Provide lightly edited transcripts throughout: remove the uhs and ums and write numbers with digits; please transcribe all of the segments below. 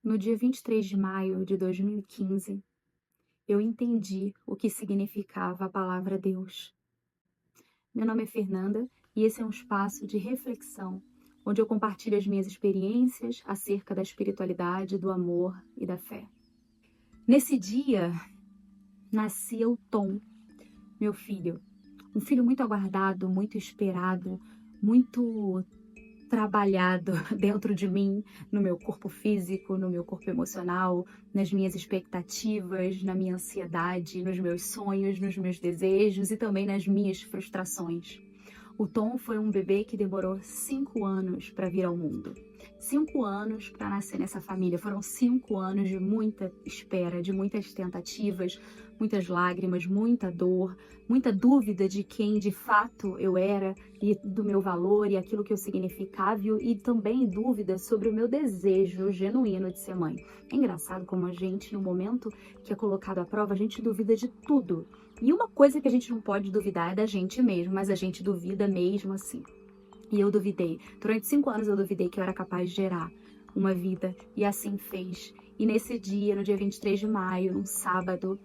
No dia 23 de maio de 2015, eu entendi o que significava a palavra Deus. Meu nome é Fernanda e esse é um espaço de reflexão, onde eu compartilho as minhas experiências acerca da espiritualidade, do amor e da fé. Nesse dia, nascia o Tom, meu filho. Um filho muito aguardado, muito esperado, muito trabalhado dentro de mim, no meu corpo físico, no meu corpo emocional, nas minhas expectativas, na minha ansiedade, nos meus sonhos, nos meus desejos e também nas minhas frustrações. O Tom foi um bebê que demorou 5 anos para vir ao mundo. 5 anos para nascer nessa família. Foram 5 anos de muita espera, de muitas tentativas, muitas lágrimas, muita dor, muita dúvida de quem de fato eu era e do meu valor e aquilo que eu significava e também dúvida sobre o meu desejo genuíno de ser mãe. É engraçado como a gente, no momento que é colocado à prova, a gente duvida de tudo. E uma coisa que a gente não pode duvidar é da gente mesmo, mas a gente duvida mesmo assim. E eu duvidei. Durante 5 anos eu duvidei que eu era capaz de gerar uma vida, e assim fez. E nesse dia, no dia 23 de maio, num sábado,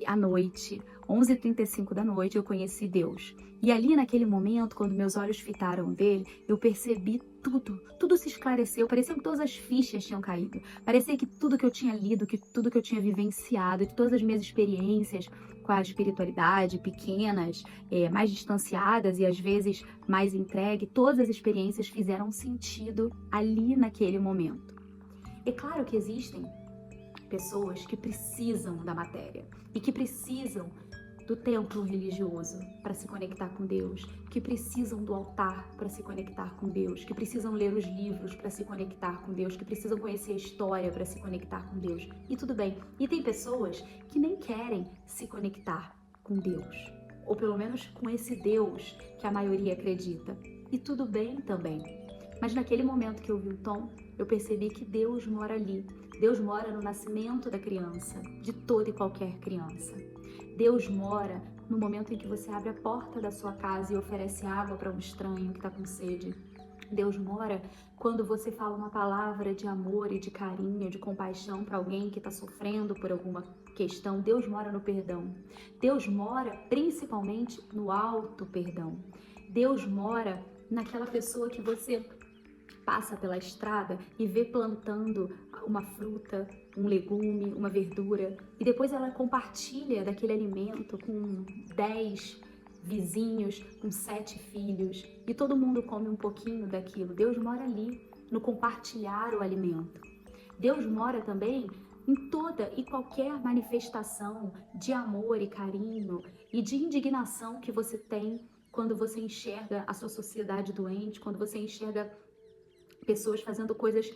à noite, 11h35 da noite, eu conheci Deus. E ali naquele momento, quando meus olhos fitaram dele, eu percebi tudo. Tudo se esclareceu. Parecia que todas as fichas tinham caído. Parecia que tudo que eu tinha lido, que tudo que eu tinha vivenciado, que todas as minhas experiências com a espiritualidade, pequenas, mais distanciadas e às vezes mais entregue, todas as experiências fizeram sentido ali naquele momento. É claro que existem pessoas que precisam da matéria e que precisam do templo religioso para se conectar com Deus, que precisam do altar para se conectar com Deus, que precisam ler os livros para se conectar com Deus, que precisam conhecer a história para se conectar com Deus. E tudo bem. E tem pessoas que nem querem se conectar com Deus, ou pelo menos com esse Deus que a maioria acredita. E tudo bem também. Mas naquele momento que eu vi o Tom, eu percebi que Deus mora ali. Deus mora no nascimento da criança, de toda e qualquer criança. Deus mora no momento em que você abre a porta da sua casa e oferece água para um estranho que está com sede. Deus mora quando você fala uma palavra de amor e de carinho, de compaixão para alguém que está sofrendo por alguma questão. Deus mora no perdão. Deus mora principalmente no auto perdão. Deus mora naquela pessoa que você passa pela estrada e vê plantando uma fruta, um legume, uma verdura, e depois ela compartilha daquele alimento com 10 vizinhos, com 7 filhos, e todo mundo come um pouquinho daquilo. Deus mora ali, no compartilhar o alimento. Deus mora também em toda e qualquer manifestação de amor e carinho e de indignação que você tem quando você enxerga a sua sociedade doente, quando você enxerga pessoas fazendo coisas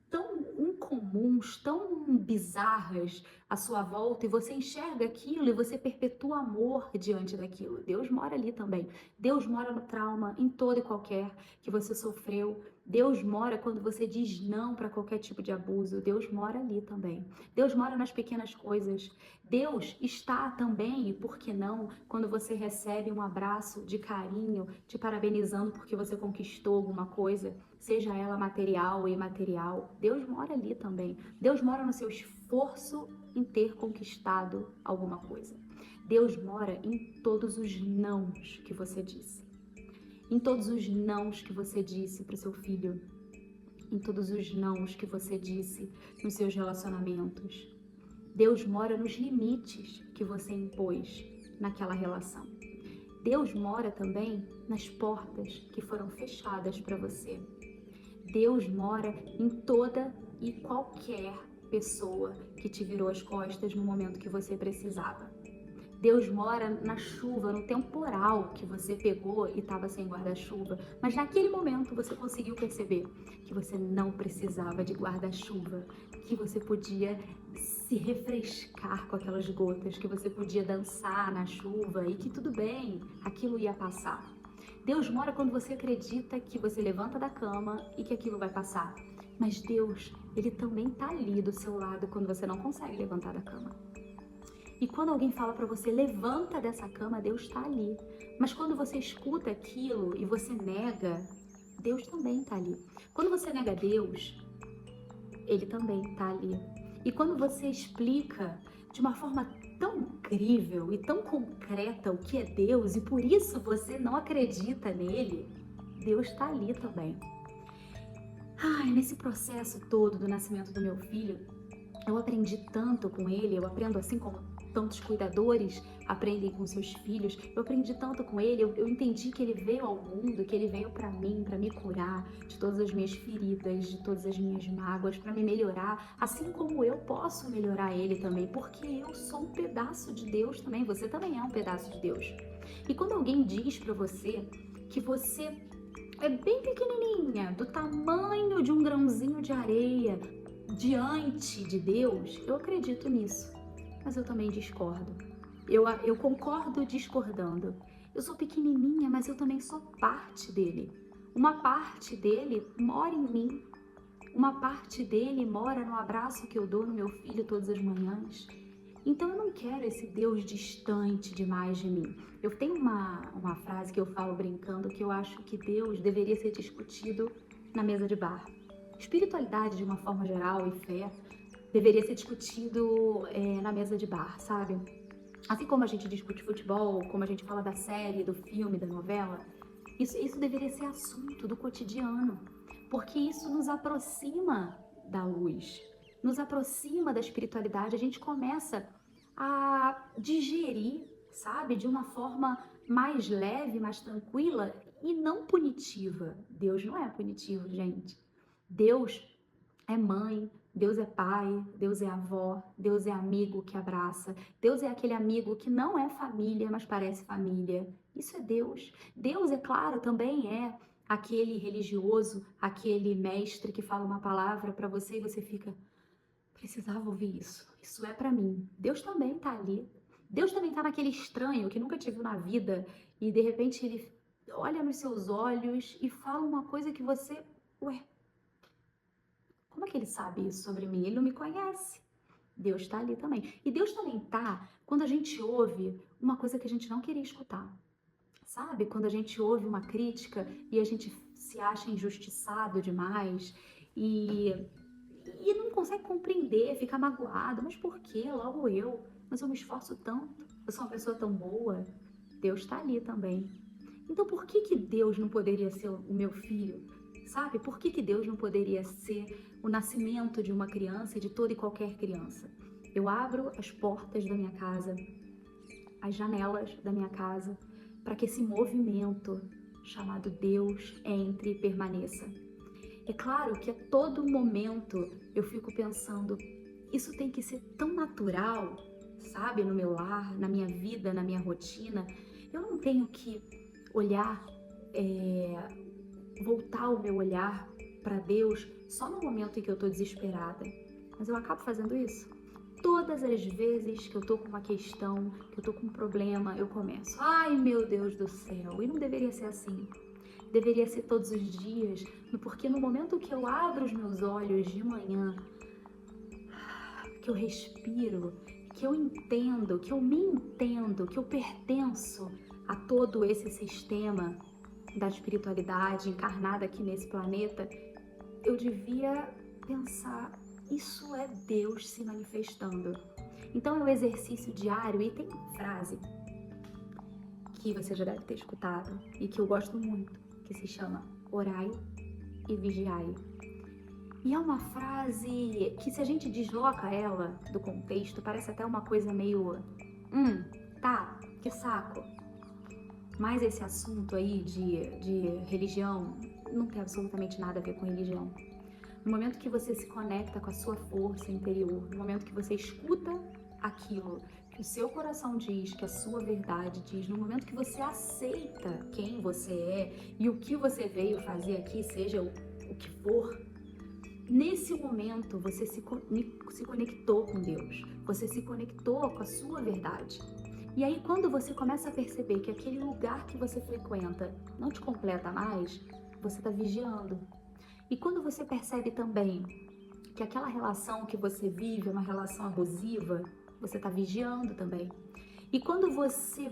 tão incomuns, tão bizarras à sua volta, e você enxerga aquilo e você perpetua amor diante daquilo. Deus mora ali também. Deus mora no trauma, em todo e qualquer que você sofreu. Deus mora quando você diz não para qualquer tipo de abuso. Deus mora ali também. Deus mora nas pequenas coisas. Deus está também, e por que não, quando você recebe um abraço de carinho, te parabenizando porque você conquistou alguma coisa, seja ela material ou imaterial. Deus mora ali também. Deus mora no seu esforço em ter conquistado alguma coisa. Deus mora em todos os nãos que você disse. Em todos os nãos que você disse para o seu filho. Em todos os nãos que você disse nos seus relacionamentos. Deus mora nos limites que você impôs naquela relação. Deus mora também nas portas que foram fechadas para você. Deus mora em toda e qualquer pessoa que te virou as costas no momento que você precisava. Deus mora na chuva, no temporal que você pegou e estava sem guarda-chuva, mas naquele momento você conseguiu perceber que você não precisava de guarda-chuva, que você podia se refrescar com aquelas gotas, que você podia dançar na chuva e que tudo bem, aquilo ia passar. Deus mora quando você acredita que você levanta da cama e que aquilo vai passar. Mas Deus, Ele também está ali do seu lado quando você não consegue levantar da cama. E quando alguém fala para você, levanta dessa cama, Deus está ali. Mas quando você escuta aquilo e você nega, Deus também está ali. Quando você nega Deus, ele também está ali. E quando você explica de uma forma tão incrível e tão concreta o que é Deus, e por isso você não acredita nele, Deus está ali também. Ai, nesse processo todo do nascimento do meu filho, eu aprendi tanto com ele, eu aprendo assim como tantos cuidadores aprendem com seus filhos, eu aprendi tanto com ele, eu entendi que ele veio ao mundo, que ele veio para mim, para me curar de todas as minhas feridas, de todas as minhas mágoas, para me melhorar, assim como eu posso melhorar ele também, porque eu sou um pedaço de Deus também, você também é um pedaço de Deus. E quando alguém diz para você que você é bem pequenininha, do tamanho de um grãozinho de areia, diante de Deus, eu acredito nisso, mas eu também discordo. Eu concordo discordando. Eu sou pequenininha, mas eu também sou parte dele. Uma parte dele mora em mim. Uma parte dele mora no abraço que eu dou no meu filho todas as manhãs. Então eu não quero esse Deus distante demais de mim. Eu tenho uma frase que eu falo brincando que eu acho que Deus deveria ser discutido na mesa de bar. Espiritualidade de uma forma geral e fé deveria ser discutido na mesa de bar, sabe? Assim como a gente discute futebol, como a gente fala da série, do filme, da novela, isso deveria ser assunto do cotidiano, porque isso nos aproxima da luz, nos aproxima da espiritualidade, a gente começa a digerir, sabe, de uma forma mais leve, mais tranquila e não punitiva. Deus não é punitivo, gente. Deus é mãe, Deus é pai, Deus é avó, Deus é amigo que abraça, Deus é aquele amigo que não é família, mas parece família. Isso é Deus. Deus, é claro, também é aquele religioso, aquele mestre que fala uma palavra para você e você fica, precisava ouvir isso. Isso é para mim. Deus também tá ali. Deus também tá naquele estranho que nunca te viu na vida e de repente ele olha nos seus olhos e fala uma coisa que você, ué, como é que ele sabe isso sobre mim? Ele não me conhece. Deus está ali também. E Deus também tá quando a gente ouve uma coisa que a gente não queria escutar. Sabe? Quando a gente ouve uma crítica e a gente se acha injustiçado demais e, e não consegue compreender, fica magoado. Mas por quê? Logo eu. Mas eu me esforço tanto. Eu sou uma pessoa tão boa. Deus está ali também. Então por que que Deus não poderia ser o meu filho? Sabe? Por que que Deus não poderia ser o nascimento de uma criança e de toda e qualquer criança? Eu abro as portas da minha casa, as janelas da minha casa, para que esse movimento chamado Deus entre e permaneça. É claro que a todo momento eu fico pensando, isso tem que ser tão natural, sabe? No meu lar, na minha vida, na minha rotina. Eu não tenho que olhar, voltar o meu olhar para Deus só no momento em que eu estou desesperada. Mas eu acabo fazendo isso. Todas as vezes que eu tô com uma questão, que eu tô com um problema, eu começo, ai meu Deus do céu, e não deveria ser assim. Deveria ser todos os dias, porque no momento que eu abro os meus olhos de manhã, que eu respiro, que eu entendo, que eu me entendo, que eu pertenço a todo esse sistema da espiritualidade encarnada aqui nesse planeta, eu devia pensar, isso é Deus se manifestando. Então é um exercício diário e tem uma frase que você já deve ter escutado e que eu gosto muito, que se chama orai e vigiai. E é uma frase que, se a gente desloca ela do contexto, parece até uma coisa meio, tá, que saco. Mas esse assunto aí de religião não tem absolutamente nada a ver com religião. No momento que você se conecta com a sua força interior, no momento que você escuta aquilo que o seu coração diz, que a sua verdade diz, no momento que você aceita quem você é e o que você veio fazer aqui, seja o que for, nesse momento você se conectou com Deus, você se conectou com a sua verdade. E aí quando você começa a perceber que aquele lugar que você frequenta não te completa mais, você está vigiando. E quando você percebe também que aquela relação que você vive é uma relação abusiva, você está vigiando também. E quando você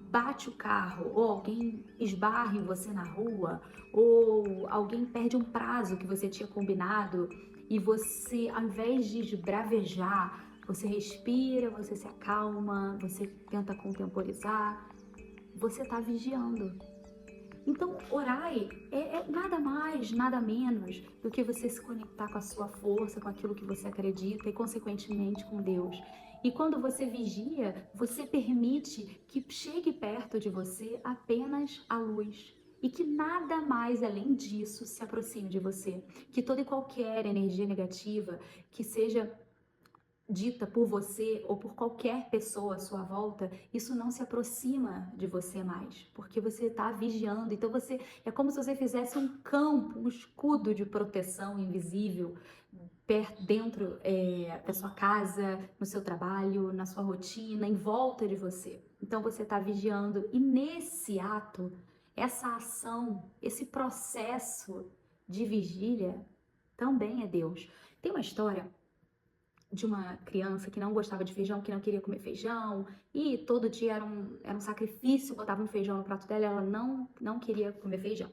bate o carro, ou alguém esbarra em você na rua, ou alguém perde um prazo que você tinha combinado e você, ao invés de esbravejar, você respira, você se acalma, você tenta contemporizar, você está vigiando. Então, orai é nada mais, nada menos do que você se conectar com a sua força, com aquilo que você acredita e, consequentemente, com Deus. E quando você vigia, você permite que chegue perto de você apenas a luz. E que nada mais além disso se aproxime de você. Que toda e qualquer energia negativa que seja dita por você ou por qualquer pessoa à sua volta, isso não se aproxima de você mais, porque você está vigiando. Então você é como se você fizesse um campo, um escudo de proteção invisível perto, dentro da sua casa, no seu trabalho, na sua rotina, em volta de você. Então você está vigiando e nesse ato, essa ação, esse processo de vigília também é Deus. Tem uma história de uma criança que não gostava de feijão, que não queria comer feijão, e todo dia era um sacrifício, botava um feijão no prato dela, ela não queria comer feijão.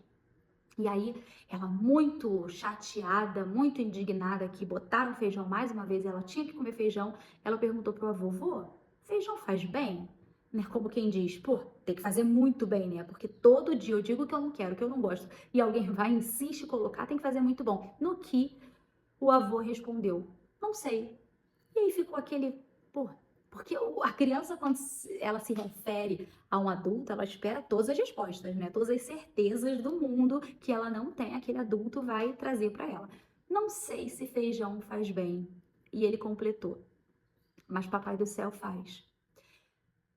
E aí, ela muito chateada, muito indignada que botaram feijão mais uma vez, ela tinha que comer feijão, ela perguntou pro avô, vô, feijão faz bem? Né? Como quem diz, pô, tem que fazer muito bem, né? Porque todo dia eu digo que eu não quero, que eu não gosto, e alguém vai e insiste em colocar, tem que fazer muito bom. No que o avô respondeu, não sei. E aí ficou aquele, pô, porque a criança, quando ela se refere a um adulto, ela espera todas as respostas, né? Todas as certezas do mundo que ela não tem, aquele adulto vai trazer para ela. Não sei se feijão faz bem. E ele completou, mas Papai do Céu faz.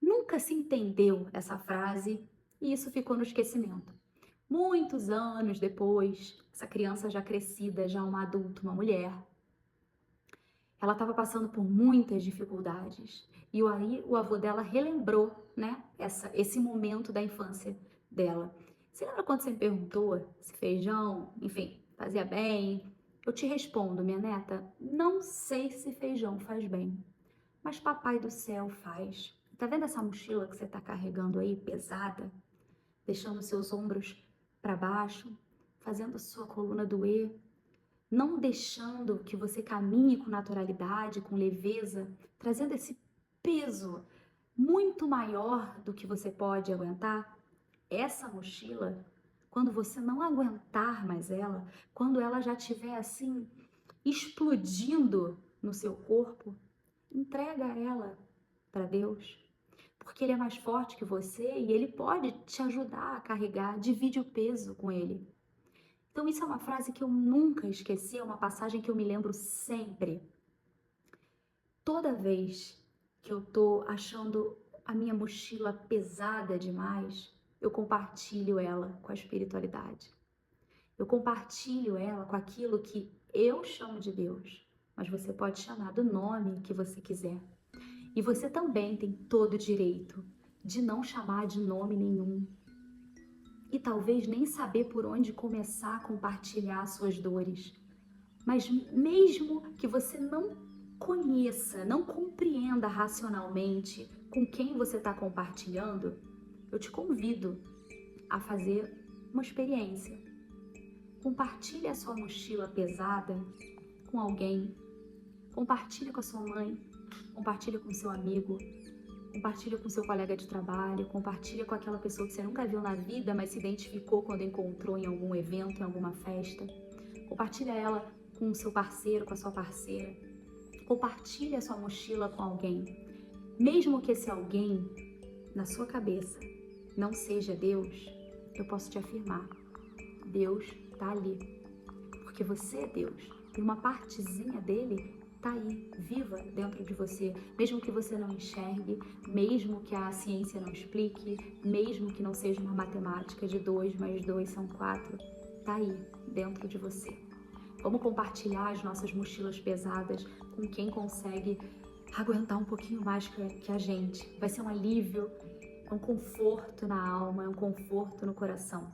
Nunca se entendeu essa frase e isso ficou no esquecimento. Muitos anos depois, essa criança já crescida, já uma adulta, uma mulher, ela estava passando por muitas dificuldades. E aí o avô dela relembrou, né, esse momento da infância dela. Você lembra quando você me perguntou se feijão, enfim, fazia bem? Eu te respondo, minha neta, não sei se feijão faz bem, mas Papai do Céu faz. Tá vendo essa mochila que você está carregando aí, pesada, deixando seus ombros para baixo, fazendo sua coluna doer? Não deixando que você caminhe com naturalidade, com leveza, trazendo esse peso muito maior do que você pode aguentar. Essa mochila, quando você não aguentar mais ela, quando ela já estiver assim explodindo no seu corpo, entrega ela para Deus, porque Ele é mais forte que você e Ele pode te ajudar a carregar, divide o peso com Ele. Então, isso é uma frase que eu nunca esqueci, é uma passagem que eu me lembro sempre. Toda vez que eu tô achando a minha mochila pesada demais, eu compartilho ela com a espiritualidade. Eu compartilho ela com aquilo que eu chamo de Deus, mas você pode chamar do nome que você quiser. E você também tem todo o direito de não chamar de nome nenhum, e talvez nem saber por onde começar a compartilhar suas dores. Mas mesmo que você não conheça, não compreenda racionalmente com quem você está compartilhando, eu te convido a fazer uma experiência. Compartilhe a sua mochila pesada com alguém. Compartilhe com a sua mãe, compartilhe com seu amigo, compartilha com seu colega de trabalho, compartilha com aquela pessoa que você nunca viu na vida, mas se identificou quando encontrou em algum evento, em alguma festa. Compartilha ela com o seu parceiro, com a sua parceira. Compartilha a sua mochila com alguém. Mesmo que esse alguém, na sua cabeça, não seja Deus, eu posso te afirmar, Deus está ali. Porque você é Deus. E uma partezinha dele tá aí, viva dentro de você, mesmo que você não enxergue, mesmo que a ciência não explique, mesmo que não seja uma matemática de 2 mais 2 são 4, tá aí, dentro de você. Vamos compartilhar as nossas mochilas pesadas com quem consegue aguentar um pouquinho mais que a gente. Vai ser um alívio, é um conforto na alma, é um conforto no coração.